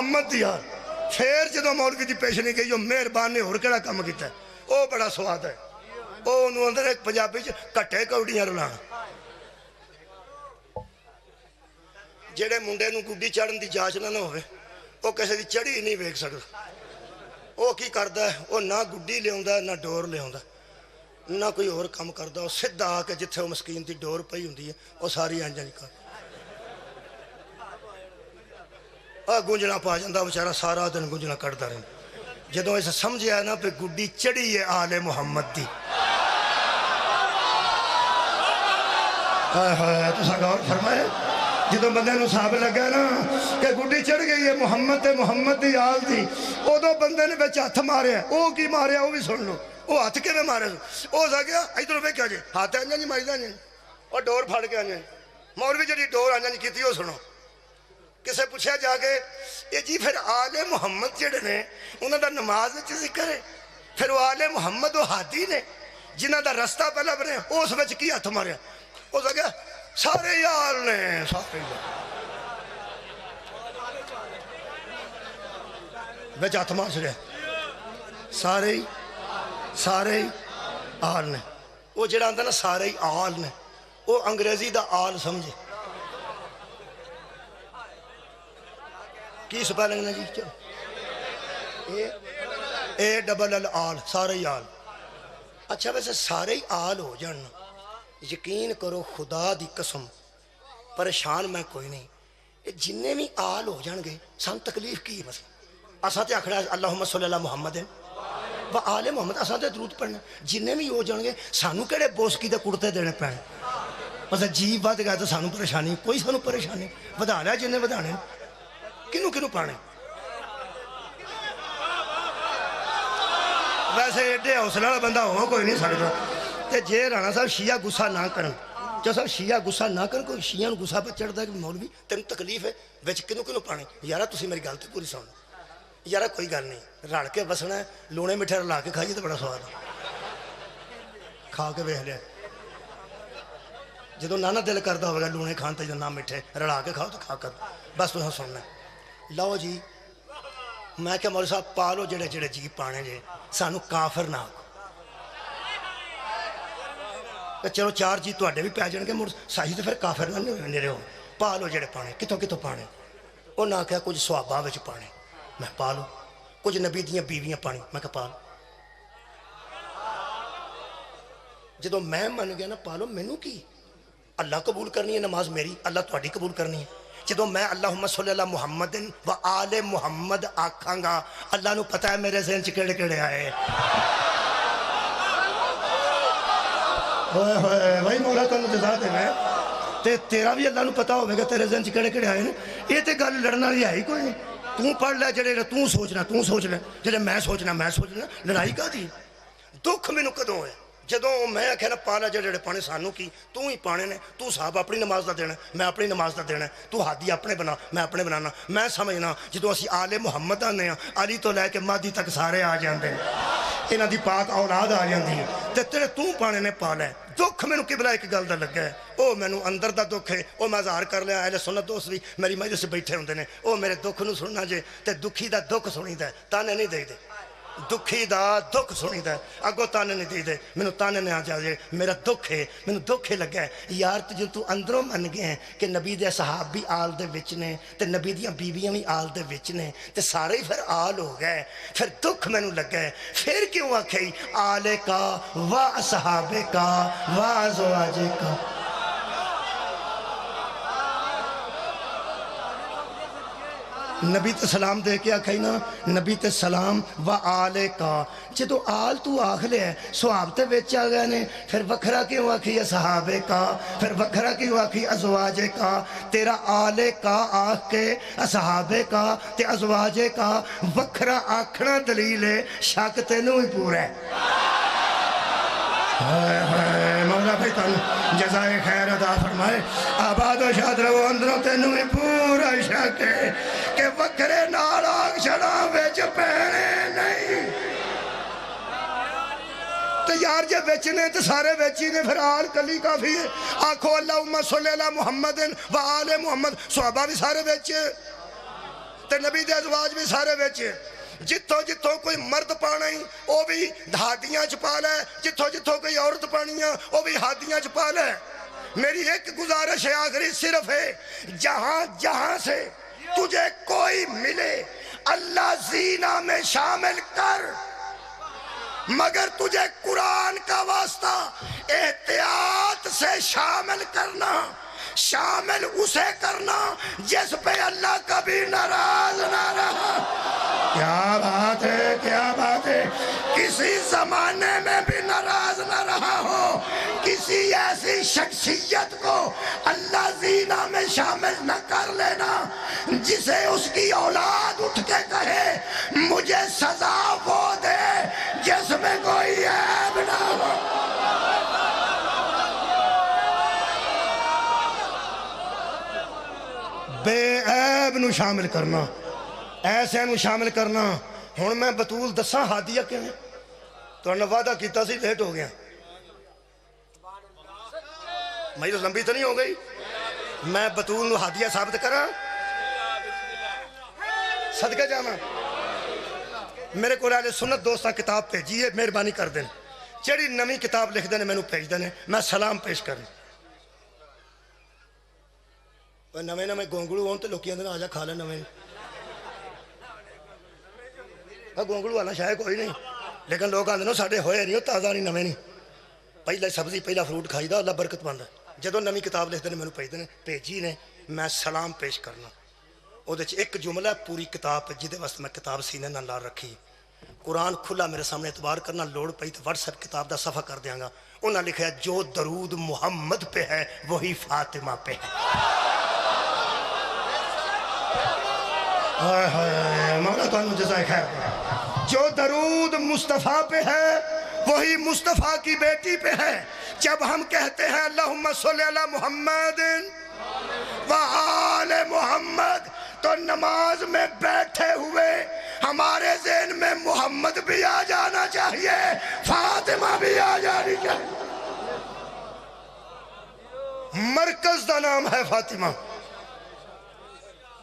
محمد دی یار پھر جدو مولوی دی پیشنی گئی جو مہربان نے اور کیڑا کام کیتا ہے وہ بڑا سواد ہے وہ انہوں اندر ایک پنجابی کٹے کوڑیاں رلانا جڑے منڈے نو گڈی چڑھن دی جاچ نہ ہوئے وہ کسی دی چڑھی نہیں ویکھ سکدا وہ کی کردا ہے وہ نہ گڈی لیا نہ ڈور لیا نہ کوئی اور کام کردا وہ سیدھا آ کے جتھے وہ مسکین دی ڈور پئی ہوندی ہے وہ ساری انج کر گونجنا پا جاندہ بیچارہ سارا دن گونجنا کٹدا رہندا جدوں اس سمجھیا نا پہ گڈی چڑھی ہے آل محمد دی ہائے ہائے تساں غور فرمائے جدو بندے نو صاحب لگا نا کہ گڈی چڑھ گئی ہے محمد دی آل دی ادو بندے نے بچ ہاتھ ماریا وہ کی ماریا وہ بھی سن لو وہ ہاتھ کے میں مارے وہ سا گیا ادھر ویکیا جی ہاتھ انجا نہیں ماری دیں اور ڈور پھڑ کے انجا مولوی جی ڈور انجا نہیں کی وہ سنو کسے پوچھا جا کے یہ جی پھر آل محمد جڑے نے انہوں دا نماز ذکر ہے پھر وہ آل محمد وہ ہادی نے جنہ دا رستہ پہلا بنے اس وچ کی ہاتھ ماریا وہ سا گیا سارے یار نے سارے بچ ہاتھ مار چڑیا سارے آل نے وہ جڑا آندا نا سارے آل نے وہ انگریزی دا آل سمجھے کی سپیلنگ نے جی چلو اے ڈبل ال آل سارے آل اچھا ویسے سارے آل ہو جان یقین کرو خدا دی قسم پریشان میں کوئی نہیں یہ جننے بھی آل ہو جان گے سان تکلیف کی ہے مثلا اساں تے آکھنا اللہم صلی اللہ محمد و آل محمد اساں تے درود پڑھنا جننے بھی ہو جان گے سانو کیڑے بوسکی دے کڑتے دینے پڑھنے مثلا جی بات گیا تو سانو پریشانی کوئی سانو پریشانی ودا لیا جننے ودانے کنو پانے ویسے ایڈے حوصلہ والا بندہ ہو کوئی نہیں سکتا تے جے رانا صاحب شیعہ غصہ نہ کرن جو صاحب شیعہ غصہ نہ کرن کوئی شیعہ نو غصہ پہ چڑھتا ہے کہ مولوی تین تکلیف ہے وچ کنو پانے یارا تسی میری گل تے پوری سن یارا کوئی گل نہیں رل کے بسنا ہے لونے مٹھے رلا کے کھائیے تو بڑا سواد ہے کھا کے ویکھ لیا جدو نہ دل کرتا ہوگا لونے کھان تے جو نہ مٹھے رلا کے کھاؤ تو کھا کر بس تساں سننا لو جی میں کہ مولوی صاحب پالو جڑے جڑے جی پانے جے سانو کافر نہ آکو چلو چار جی تو بھی پی جان گے مڑ ساہی تو پھر کافر نہ میرے ہو پا لو جڑے پانے کتوں پانے وہ نہ کہا کچھ سوابا وچ پانے میں پا لو کچھ نبی دیاں بیویاں پانی میں کہا پا لو جدو میں من گیا نا پا لو مینوں کی اللہ قبول کرنی ہے نماز میری اللہ تہاڈی قبول کرنی ہے جدو میں اللہم صلی اللہ محمد و آل محمد آکھاں گا اللہ نو پتہ ہے میرے ذہن چ کیڑے کیڑے آئے ہوئے ہوئے بھائی مولا تنو جزا دے میں تے تیرا بھی اللہ نو پتہ ہوئے گا تیرے ذہن چ کیڑے کیڑے آئے نا یہ تے گل لڑنا والی ہے ہی کوئی نہیں تو پڑھ لے جڑے تو سوچ لے جڑے میں سوچنا لڑائی کا دی دکھ مینوں کدوں ہوئے جدوں میں آخیا نا پالا جڑے پانے سانو کی تو ہی پانے نے تو صاحب اپنی نماز دا دینا میں اپنی نماز دا دینا تو ہادی اپنے بنا میں اپنے بنانا میں سمجھنا جدوں اسی آل محمد آنے ہیں علی تو لے کے مہدی تک سارے آ جاندے ہیں انہاں دی پاک اولاد آ جاندی ہے تے تیرے تو پانے نے پا لے دکھ مینوں قبلہ ایک گل دا لگا ہے او مینوں اندر دا دکھ ہے او میں اظہار کر لیا اہل سنت دوست بھی میری مجلس سے بیٹھے ہوندے نے او میرے دکھ نو سننا جے تے دکھی دا دکھ سنیدا ہے تانے نہیں دے دکھی دا دکھ سنی دا اگو تانے نہیں دے مینوں تانے نہیں آ جائے میرا دکھ ہے مینوں دکھ ہے لگا ہے یار جو تو اندروں من گئے ہیں کہ نبی دے صحاب بھی آل دے وچ نے تے نبی دیاں بیویاں بھی آل دے وچ نے تے سارے ہی پھر آل ہو گئے پھر دکھ مینوں لگا ہے پھر کیوں آکھئی آل کا و اصحاب کا و ازواج کا نبی تے سلام دے کے آکھائی نا نبی تے سلام و آل کا جدو آل تو آکھ لے صحاب تے بیچ آ گئے نے پھر وکھرا کیوں آکھی اصحاب کا پھر وکھرا کیوں آکھی ازواج کا تیرا آل کا آکھ کے اصحاب کا تے ازواج کا وکھرا آکھنا دلیل ہے شک تینوں ہی پورا ہے مولا بھائی تن جزائے خیر عطا فرمائے آباد و شاد رہو اندروں تینوں ہی پورا شک ہے کہ وکرے نال آگ چھڑاں ویچ پینے نہیں تو یار جب ویچنے تو سارے ویچی نے پھر آل کلی کافی ہے آنکھو اللہم صلی اللہ محمد و آل محمد صحابہ بھی سارے ویچے تے نبی دے ازواج بھی سارے وچ جتوں جتوں کوئی مرد پانا ہی وہ بھی ہادیاں چ پا لے جتوں جتوں کوئی عورت پانی وہ بھی ہادیاں چ پا لے میری ایک گزارش ہے آخری صرف ہے جہاں جہاں سے تجھے کوئی ملے اللہ زینہ میں شامل کر مگر تجھے قرآن کا واسطہ احتیاط سے شامل کرنا شامل اسے کرنا جس پہ اللہ کبھی ناراض نہ رہا کیا بات ہے کیا بات ہے کسی زمانے میں بھی ناراض نہ رہا ہو کسی ایسی شخصیت کو اللہ زینہ میں شامل نہ کر لینا جسے اس کی اولاد اٹھ کے کہے مجھے سزا وہ دے جس میں کوئی عیب نہ ہو بے عیب نو شامل کرنا ایسے نو شامل کرنا ہن میں بطول دساں ہادیہ کیویں تو نے وعدہ کیتا سی لیٹ ہو گیا میں تو لمبی تو نہیں ہو گئی میں بطول نو ہادیہ ثابت کراں صدقہ جانا میرے کو اہل سنت دوستاں کتاب بھیجی ہے مہربانی کر دیں جڑی نویں کتاب لکھ دینے مینوں بھیج دینے میں سلام پیش کروں نویں نویں گونگلو ہون تے لوکی آندے آ جا کھا لے نویں گونگلو والا شاید کوئی نہیں لیکن لوگ آندے ساڈے ہوئے نہیں تازہ نہیں نویں نہیں پہلا سبزی پہلا فروٹ کھائی دا اللہ برکت پاندا جدوں نویں کتاب لکھ دینے مینوں بھیجی نے میں سلام پیش کرنا وہ ایک جملہ پوری کتاب جہدے واسطے میں کتاب سینے نال لا رکھی قرآن کھلا میرے سامنے اعتبار کرنا لوڑ پئی تو واٹس ایپ کتاب دا صفحہ کر دیاں گا انہاں لکھا ہے جو درود محمد پہ ہے وہی فاطمہ پہ ہے مولا تو جزائے خیر جو درود مصطفیٰ پہ ہے وہی مصطفیٰ کی بیٹی پہ ہے جب ہم کہتے ہیں اللہم صلی علی محمد وآل محمد تو نماز میں بیٹھے ہوئے ہمارے ذہن میں محمد بھی آ جانا چاہیے فاطمہ بھی آ جانی چاہیے مرکز دا نام ہے فاطمہ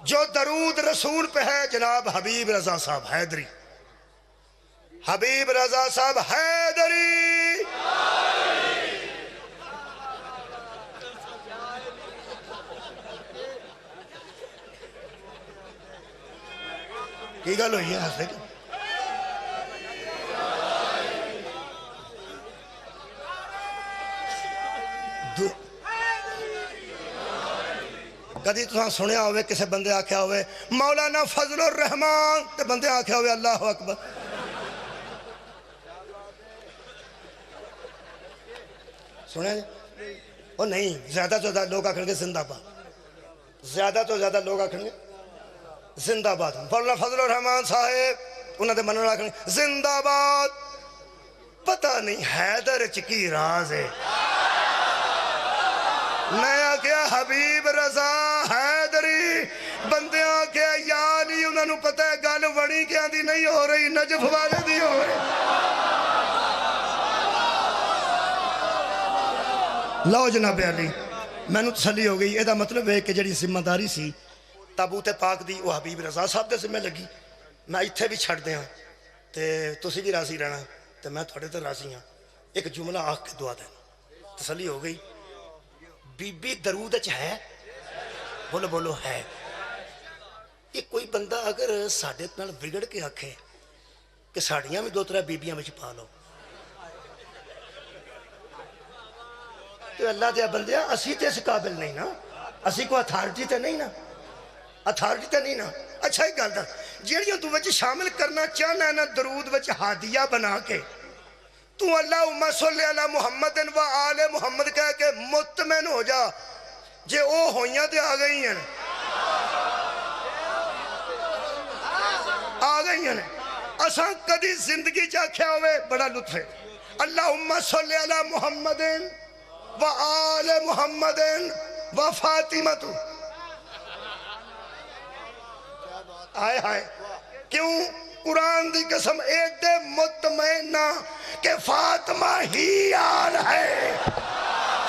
جو درود رسول پہ ہے جناب حبیب رضا صاحب حیدری حبیب رضا صاحب حیدری کی گل ہوئی ہے ہستے کی کدی تو سنیا ہوئے کسے بندے آکھیا ہوئے مولانا فضل الرحمان تے بندے آکھیا ہوئے اللہ اکبر سنیا جی وہ نہیں زیادہ تو زیادہ لوگ آکھیں گے زندہ باد زیادہ تو زیادہ لوگ آکھیں گے زندہ باد مولانا فضل الرحمان صاحب انہوں نے منع آکھیں گے زندہ باد پتہ نہیں حیدر چکی راز ہے میں آکھیا حبیب رضا حیدری بندے آکھیا یا نہیں انہوں نے پتہ ہے گل وڑی کیا دی نہیں ہو رہی نجف والے دی ہو رہی لو جناب علی میں نے تسلی ہو گئی یہ مطلب ہے کہ جڑی ذمہ داری سی تابوت پاک دی وہ حبیب رضا صاحب دے ذمہ لگی میں اتھے بھی چھڑ دیاں تے تسی بھی راضی رہنا تے میں تھوڑے تے راضی ہاں ایک جملہ آکھ کے دعا دینا تسلی ہو گئی بی بی درود اچ ہے بولو بولو ہے یہ کوئی بندہ اگر ساڑھے نال بگڑ کے آکھے کہ ساڑیاں بھی دو ترہ بیبیاں میں چھپا لو تو اللہ دیا بندیا اسی تے اس قابل نہیں نا اسی کو اتھارٹی تے نہیں نا اتھارٹی تے نہیں نا اچھا ہی گل دا جیڑیوں تو وچ شامل کرنا چاہنا ہے نا درود وچ ہادیہ بنا کے تو اللہم صلی علی محمد و آل محمد کہہ کے مطمئن ہو جا جے او ہوئیاں تے آ گئی ہیں آ گئی ہیں اساں کدی زندگی چاکھیا ہوئے بڑا لطف ہے اللہم صلی علی محمد و آل محمد و فاطمہ آئے آئے کیوں قرآن دی قسم ایڈے مطمئنہ کہ فاطمہ ہی آل ہے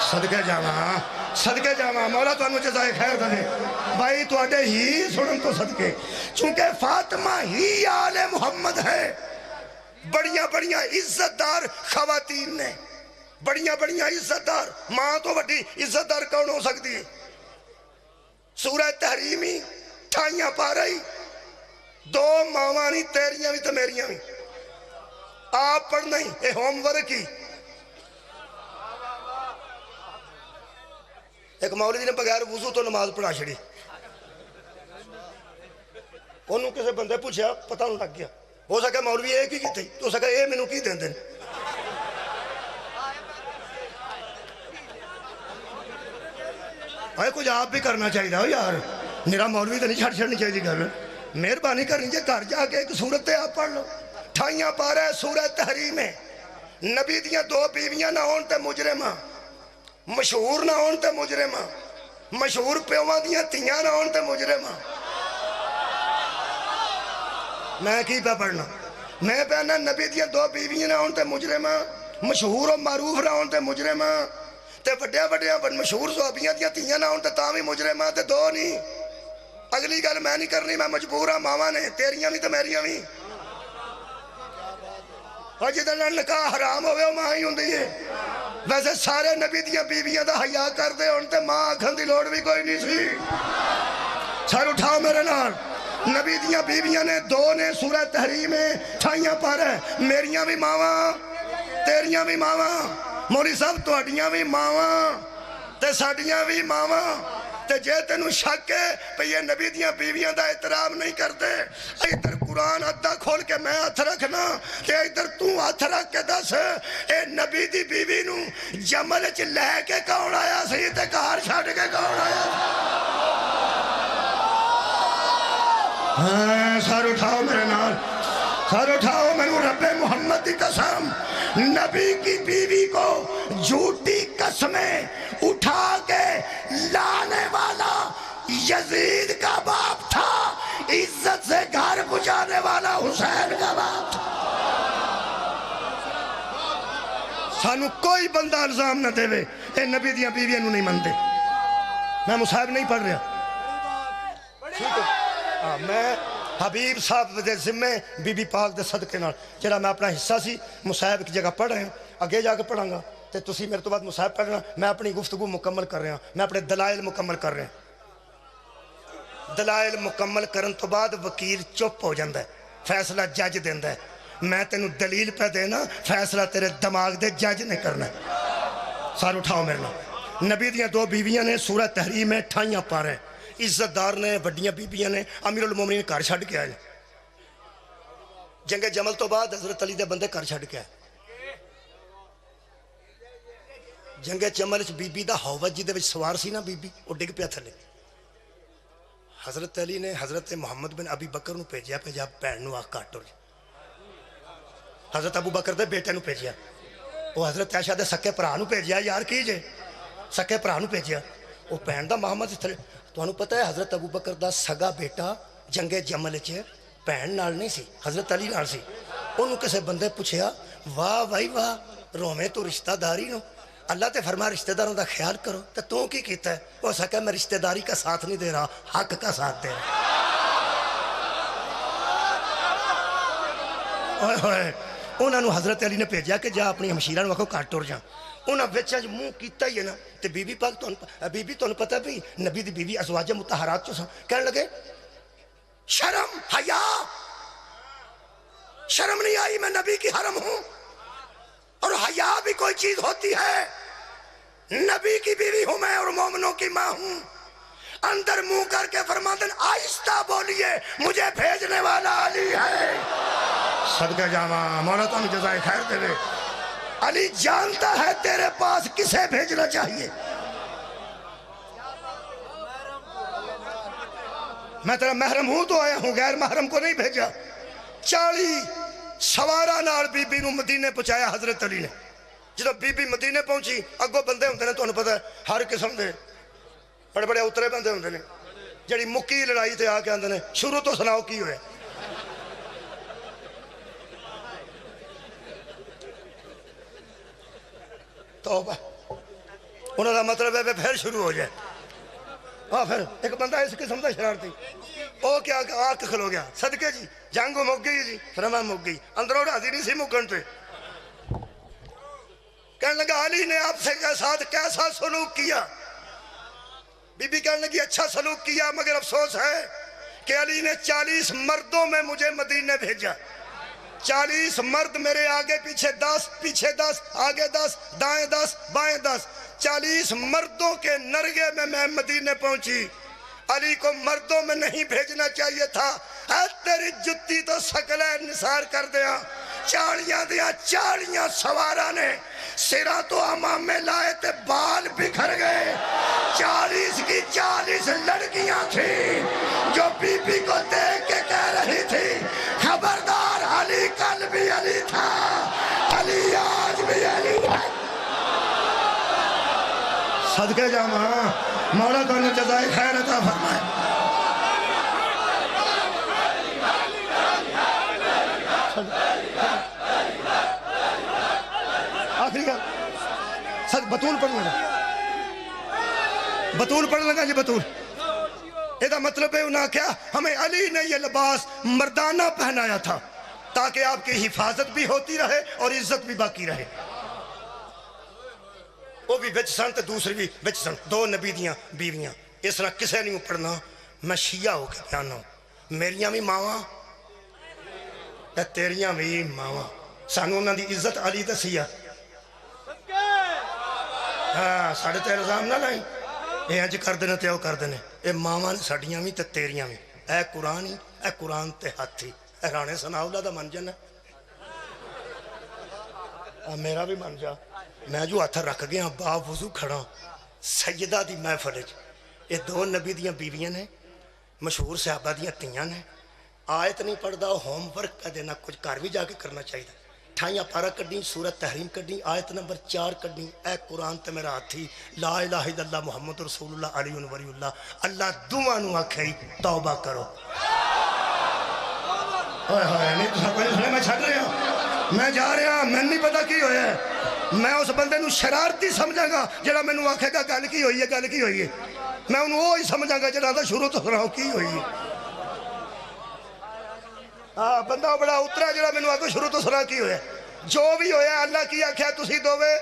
صدقہ جاما مولا تو انہوں جزائے خیر دنے بھائی تواڈے ہی سنن تو صدقے، چونکہ فاطمہ ہی آل محمد ہے۔ بڑیاں بڑیاں عزت دار خواتین نے، بڑیاں بڑیاں عزت دار، ماں تو بڑی عزت دار کون ہو سکتی ہے؟ سورہ تحریمی 28 پارہ ہی، 2 ماواں نہیں تیریاں بھی تو میریاں بھی، آپ پڑھنا ہی اے ہوم ورک ہی۔ ایک مولوی نے بغیر وضو تو نماز پڑھا چھڑی، انہوں کسے بندے پوچھا پتہ نہیں لگ گیا، ہو سکا مولوی ایک ہی کی تھی، تو سکا اے مینوں کی دین دین۔ بھائی کچھ آپ بھی کرنا چاہیے ہو یار، میرا مولوی تو نہیں چھڑنی چاہیے گھر، مہربانی کرنی چاہیے گھر جا کے ایک سورت آپ پڑھ لو۔ 28 پارہ سورہ تحریم ہے، نبی دیاں 2 بیویاں نہ ہون تے مجرماں، مشہور نہ ہون تے مجرماں، مشہور پیواں دیاں تیاں نہ ہون تے مجرماں۔ میں کی پہ پڑھنا؟ میں پہنا نبی دیاں 2 بیویاں نہ ہون تے مجرماں، مشہور و معروف نہ ہون تے مجرماں، تے وڈیا وڈیا مشہور صحابیاں دیاں تیاں نہ ہون تے تاں بھی مجرماں، تے 2 نہیں۔ اگلی گل میں نہیں کرنی، میں مجبور ہاں، ماواں نے تیریاں بھی تے میریاں بھی۔ اور جدھر نکاح حرام ہوئے وہ ماں ہی ہوندی ہے۔ ویسے سارے نبی دیاں بیویاں دا حیا کر دے ہون تے ماں آکھن دی لوڑ بھی کوئی نہیں سی۔ سر اٹھاؤ میرے نال، نبی دیاں بیویاں نے 2 نے سورہ تحریم 28 پارہ، میریاں بھی ماواں تیریاں بھی ماواں، مولی صاحب تواڈیاں بھی ماواں تے ساڈیاں بھی ماواں۔ تے جے تینوں شک ہے پہ یہ نبی دیاں بیویاں دا احترام نہیں کرتے، ادھر قرآن ادھا کھول کے میں ہاتھ رکھنا تے ادھر تو ہاتھ رکھ کے دس، اے نبی دی بیوی نو جمل چ لے کے کون آیا سی تے گھر چھڈ کے کون آیا سی؟ ہاں سر اٹھاؤ میرے نال، سر اٹھاؤ، میں رب محمد کی قسم، نبی کی بیوی کو جھوٹی قسمیں اٹھا کے لانے والا یزید کا باپ تھا، عزت سے گھر بجانے والا حسین کا باپ تھا۔ سانو کوئی بندہ الزام نہ دے وے اے نبی دیاں بیویاں نو نہیں مندے۔ میں مصاحب نہیں پڑھ رہا، میں حبیب صاحب دے ذمے بی بی پاک دے صدقے نال جڑا میں اپنا حصہ سی مصاحب کی جگہ پڑھ رہے ہیں، اگے جا کے پڑھاں گا تے تسی میرے تو بعد مصاحب پڑھنا۔ میں اپنی گفتگو مکمل کر رہا ہوں، میں اپنے دلائل مکمل کر رہا ہوں۔ دلائل مکمل کرن تو بعد وکیل چپ ہو جاندہ ہے، فیصلہ جج دیندہ ہے۔ میں تینوں دلیل پہ دینا، فیصلہ تیرے دماغ دے جج نے کرنا ہے۔ سار اٹھاؤ میرے نال، نبی دیاں 2 بیویاں نے سورہ تحریم 28 پارہ، عزت دار نے، وڈیاں بیبیاں نے، امیر المومنین گھر چھڈ کے آئے۔ جنگ جمل تو بعد حضرت علی دے بندے گھر چھڈ کے آئے۔ جنگ جمل بی بی دا ہووت جی دے وچ سوار سی نا بی بی، وہ ڈگ پیا تھلے۔ حضرت علی نے حضرت محمد بن ابی بکر نو بھیجیا بھین نو آ کٹ ہو جائے۔ حضرت ابو بکر دے بیٹے نو بھیجیا، وہ حضرت عائشہ دے سکے بھرا نو بھیجیا، یار کی جے سکے بھرا نو بھیجیا، وہ بھین دا محمد تھلے۔ تانوں پتہ ہے حضرت ابو بکر دا سگا بیٹا جنگ جمل چ بھین نال نہیں سی، حضرت علی نال سی۔ انہوں کسے بندے پوچھیا، واہ بھائی واہ، رومے تو رشتہ داری نو، اللہ تے فرمایا رشتہ داروں دا خیال کرو، تو کی کیتا ہے؟ وہ سکا میں رشتہ داری کا ساتھ نہیں دے رہا، حق کا ساتھ دے رہا۔ انہوں نے حضرت علی نے بھیجا کہ جا اپنی ہمشیرہ نو آکھو گھر ٹر جا۔ انہاں وچ منہ کیتا ہی ہے نا، تے بی بی پاک بی بی تانوں پتہ بھی نبی دی بیوی ازواج مطہرات چوں سن، کہنے لگے شرم حیا، شرم نہیں آئی میں نبی کی حرم ہوں، اور حیا بھی کوئی چیز ہوتی ہے، نبی کی بیوی ہوں میں اور مومنوں کی ماں ہوں۔ اندر منہ کر کے فرماتے ہیں آہستہ بولیے مجھے بھیجنے والا علی ہے۔ صدقہ جاواں، مولا تم جزائے خیر دے دے۔ علی جانتا ہے تیرے پاس کسے بھیجنا چاہیے۔ میں تیرا محرم ہوں تو آیا ہوں، غیر محرم کو نہیں بھیجا۔ 40 سوارہ نال بی بی نو مدینے پہنچایا حضرت علی نے۔ جدو بی بی مدینے پہنچی، اگو بندے ہوندے نے، تانوں پتہ ہے ہر قسم دے بڑے بڑے اترے بندے ہوندے نے، جڑی مکی لڑائی تے آ کے آندے نے شروع تو سناؤ کی ہوئے۔ توبہ، انہوں کا مطلب ہے پھر شروع ہو جائے۔ ہاں پھر ایک بندہ اس قسم کا شرارتی وہ کیا آنکھ کھلو گیا صدقے جی جنگ مک گئی جی فرما مک گئی اندروں راضی نہیں سی مکن پہ کہنے لگا علی نے آپ سے ساتھ کیسا سلوک کیا بی بی کہنے لگی اچھا سلوک کیا مگر افسوس ہے کہ علی نے 40 مردوں میں مجھے مدینے بھیجا 40 مرد میرے آگے پیچھے 10 آگے 10 دائیں 10 بائیں 10 40 مردوں کے نرگے میں مدینے پہنچی علی کو مردوں میں نہیں بھیجنا چاہیے تھا اے تیری جتی تو سکلے نثار کر دیا چاڑیاں دیا چاڑیاں سوارا نے سرا تو امام میں لائے تھے بال بکھر گئے 40 کی 40 لڑکیاں تھیں جو بی بی کو دیکھ کے کہہ رہی تھی خبردار علی کل بھی علی تھا علی آج بھی علی ہے صدقے جامع مولا کو جزائے خیر عطا فرمائے آخری کا سچ بطول پڑھ لگا بطول پڑھ لگا جی بطول یہ مطلب ہے انہاں کیا ہمیں علی نے یہ لباس مردانہ پہنایا تھا تاکہ آپ کی حفاظت بھی ہوتی رہے اور عزت بھی باقی رہے وہ بھی بچ سن تو دوسری بھی بچ سن 2 نبی دیاں بیویاں اس طرح کسے نہیں پڑھنا میں شیعہ ہو کے پیانا ہوں میریاں بھی ماواں تیریاں بھی ماواں سانو انہاں دی عزت علی دسیا ہاں ساڑھے تے الزام نہ لائیں اے انج کر دینے تے او کر دینے اے ماواں نے ساڑیاں بھی تے تیریاں بھی اے قرآن ہی اے قرآن تے ہاتھی اے رانے سناؤلا دا منجن ہے میرا بھی من جا میں جو ہاتھ رکھ گیا باپ وضو کھڑا سیدہ دی محفل یہ 2 نبی دیاں بیویاں نے مشہور صحابہ دیاں تیاں نے آیت نہیں پڑھدا ہوم ورک کا دینا کچھ کار بھی جا کے کرنا چاہیے ٹھائیاں پارا کڈی سورت تحریم کڈی آیت نمبر 4 کڈی اے قرآن تے میرا ہاتھی لا الہ الا اللہ محمد رسول اللہ علی ولی اللہ اللہ دعا نو آکھے توبہ کرو نہیں تو سب کوئی میں چھڑ رہا ہوں میں جا رہا ہوں میں نہیں پتا کی ہویا ہے میں اس بندے نو شرارتی سمجھا گا جڑا میں نو آکھے گا گل کی ہوئی ہے گل کی ہوئی ہے میں انہوں وہی سمجھا گا جڑا دا شروع تو سراؤ کی ہوئی ہے بندہ بڑا اترا جڑا میں نو آکھے شروع تو سراؤ کی ہویا ہے جو بھی ہویا اللہ کی آکھیا تسی دووے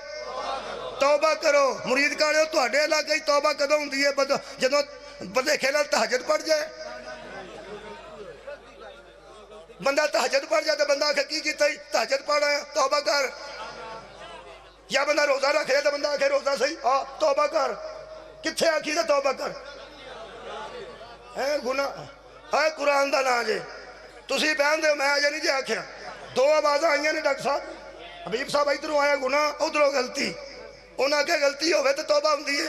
توبہ کرو مرید کارے تو اڈے اللہ گئی توبہ کدوں ہوندی ہے جدوں بندے کھیلال تہجد پڑھ جائے بندہ تہجد پڑھ جائے تو بندہ آکھے کی کیتا ہی تہجد پڑھ رہا ہے توبہ کر یا بندہ روزہ رکھ رہا تو بندہ آکھے روزہ صحیح توبہ کر کتھے آکھی تو توبہ کر اے گناہ اے قرآن دا نا جے تسی پہن دے میں آجے نہیں جے آکھیا 2 آوازیں آئیاں نے ڈاکٹر صاحب حبیب صاحب ادھروں آیا گناہ ادھروں غلطی انہاں آکھے غلطی ہوئے تو توبہ ہوندی ہے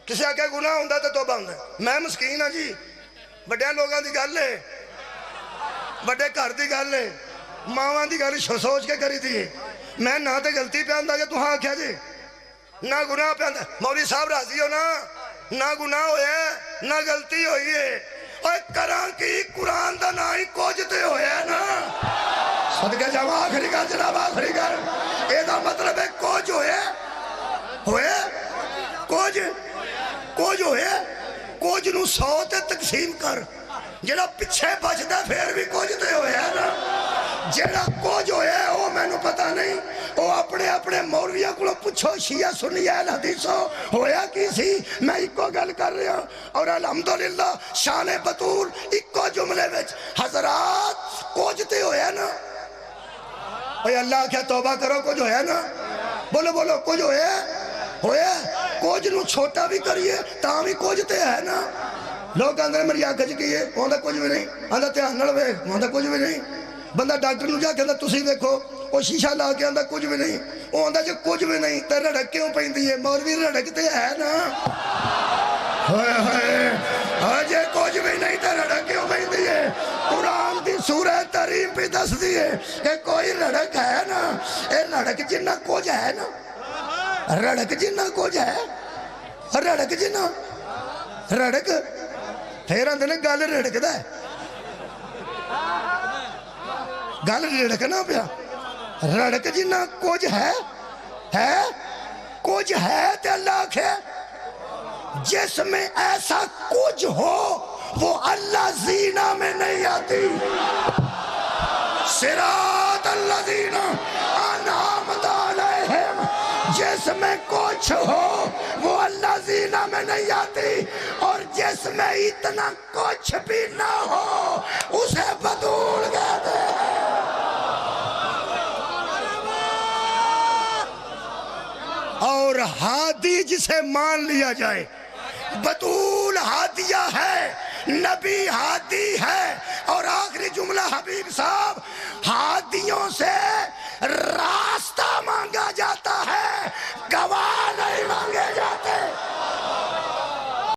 کسی آکھے گناہ ہوندا تو توبہ ہوندا ہے میں مسکین ہاں جی بڑیاں لوگاں دی گل ہے بڑے گھر دی گل ہے ماواں دی گل سوچ کے کری دی میں نہ تے غلطی پہ آندا جے تہاں آکھیا جی نہ گناہ پہ آندا مولوی صاحب راضی ہو نہ گناہ ہویا نہ غلطی ہوئی ہے اور کراں کی قرآن دا نہ ہی کوجتے ہویا نا صدقہ جاواں آخری گل جناب آخری گل اے دا مطلب ہے کوج ہویا کوج ہویا کوج نو 100 تے تقسیم کر جڑا پچھے بچدا پھر بھی کچھ تے ہویا نا جڑا کچھ ہویا ہے وہ میں نو پتہ نہیں وہ اپنے مولویاں کو پوچھو شیعہ سنی اہل حدیثوں ہویا کی سی میں ایکو گل کر رہا اور الحمدللہ شان بطول ایکو جملے وچ حضرات کچھ تے ہویا نا اے اللہ کیا توبہ کرو کچھ ہویا نا بولو کچھ ہویا کچھ نو چھوٹا بھی کریے تاں بھی کچھ تے ہے نا لوگ آندھے میری آنکھ چکی ہے وہ آندھا کچھ بھی نہیں آندھا دھیان نال ویکھ وہ آندھا کچھ بھی نہیں بندہ ڈاکٹر نو جا کے آندھا تسی دیکھو وہ شیشہ لا کے آندھا کچھ بھی نہیں وہ آندھا جو کچھ بھی نہیں تے رڑک کیوں پیندی ہے مولوی رڑکتے ہے نا جے کچھ بھی نہیں تے رڑک کیوں پیندی ہے قرآن دی سورہ تحریم پہ دس دی ہے کہ کوئی رڑک ہے نا اے رڑک جنہ کچھ ہے نا رڑک جنہ کچھ ہے رڑک جنہ رڑک پھر آندھے نے گل رڑک دا ہے گل رڑکنا پیا رڑک جنہ کچھ ہے کچھ ہے تے اللہ آکھے جس میں ایسا کچھ ہو وہ اللہ زینہ میں نہیں آتی. صراط الذین انعمت علیہم، جس میں کچھ ہو وہ اللہ زینہ میں نہیں آتی، اور جس میں اتنا کچھ بھی نہ ہو اسے بطول کہتے ہیں. اور ہادی جسے مان لیا جائے، بطول ہادیہ ہے، نبی ہادی ہے. اور آخری جملہ حبیب صاحب،